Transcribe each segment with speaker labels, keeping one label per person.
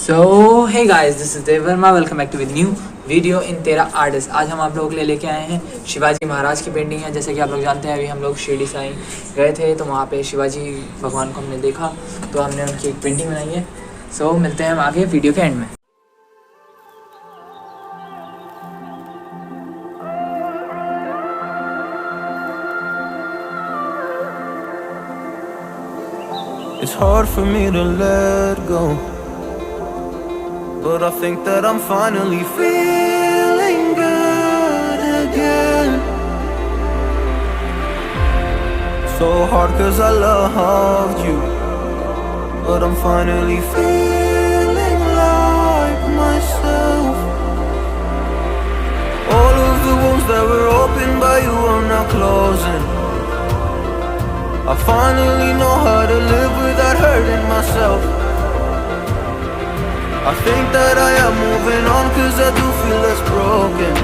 Speaker 1: So hey guys, this is Dev Verma. Welcome back to with new video in तेरा artist. आज हम आप लोगों के लिए लेके आए हैं शिवाजी महाराज की पेंटिंग है। जैसे कि आप लोग जानते हैं, अभी हम लोग शिरडी साईं गए थे तो वहाँ पे शिवाजी भगवान को हमने देखा, तो हमने उनकी एक पेंटिंग बनाई है। सो मिलते हैं हम आगे वीडियो के एंड में।
Speaker 2: It's hard for me to let go, but I think that I'm finally feeling good again. So hard 'cause I loved you, but I'm finally feeling like myself. All of the wounds that were opened by you are now closing. I finally know how to live without hurting myself. I think that I am moving on 'cause I do feel less broken.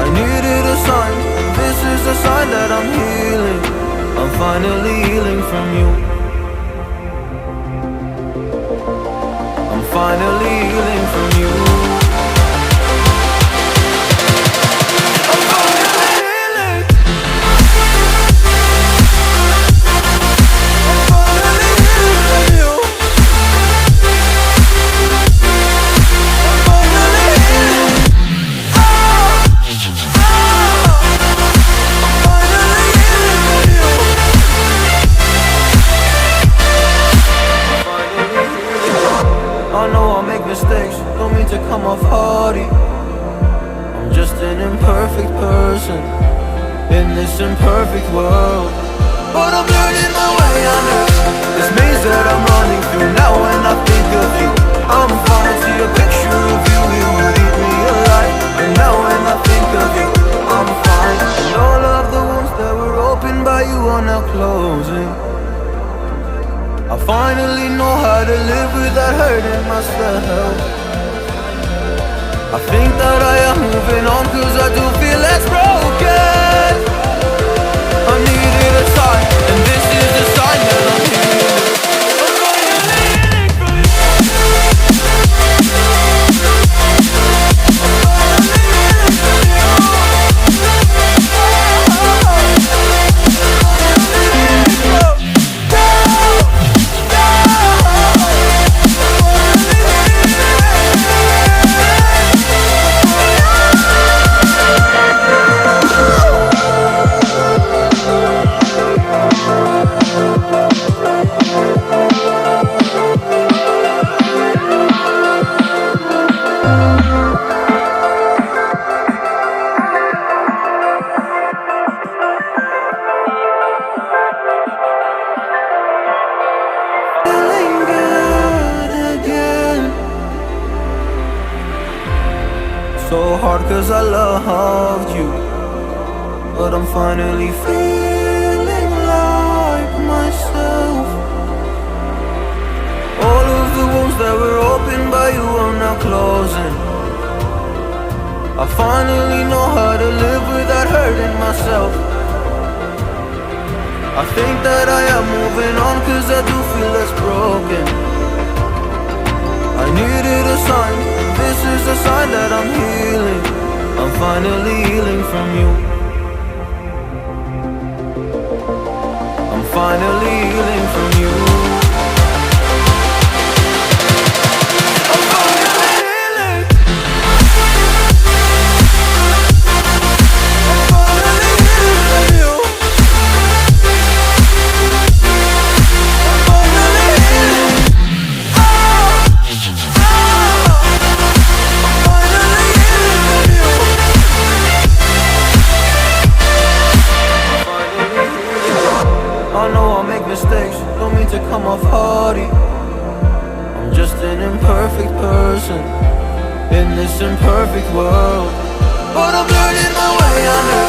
Speaker 2: I needed a sign, this is a sign that I'm healing. I'm finally healing from you. I'm finally healing from you. I know I make mistakes, don't mean to come off haughty. I'm just an imperfect person in this imperfect world, but I'm learning my way under this maze that I'm running through. Now when I think of you, I'm falling to a picture of you. You would eat me alive. And now when I think of you, I'm fine. And all of the wounds that were opened by you are now closing. I finally know how to live without hurting myself. I think that I am moving on 'cause I do feel less broken. I needed a sign, and this is the sign that I'm healing. So hard 'cause I loved you, but I'm finally feeling like myself. All of the wounds that were opened by you are now closing. I finally know how to live without hurting myself. I think that I am moving on 'cause I do feel less broken. I needed a sign, this is a sign that I'm healing. I'm finally healing from you. I'm finally healing from you. I'm finally healing. I'm finally healing from you. I'm finally healing. I know I make mistakes, don't mean to come off haughty. I'm just an imperfect person in this imperfect world, but I'm learning my way under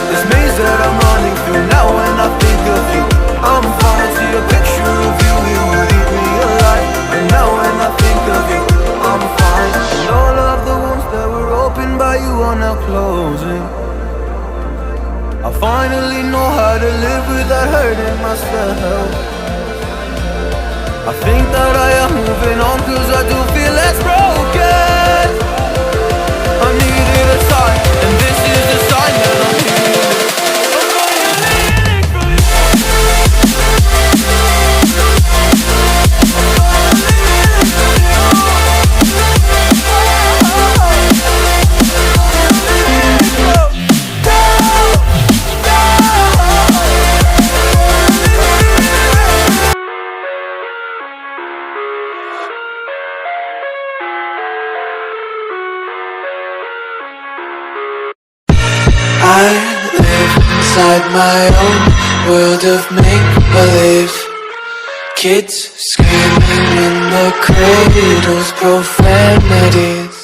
Speaker 2: this maze that I'm running through. Now when I think of you, I'm falling to a picture of you. You would eat me alive. And now when I think of you, I'm fine. And all of the wounds that were opened by you are now closing. I finally know how to live without hurting myself. I think that I am moving on, cause I do feel less broken. I needed a sign, and this is the sign that I'm healing. I'm finally healing from you.
Speaker 3: I live inside my own world of make-believe. Kids screaming in the cradles, profanities.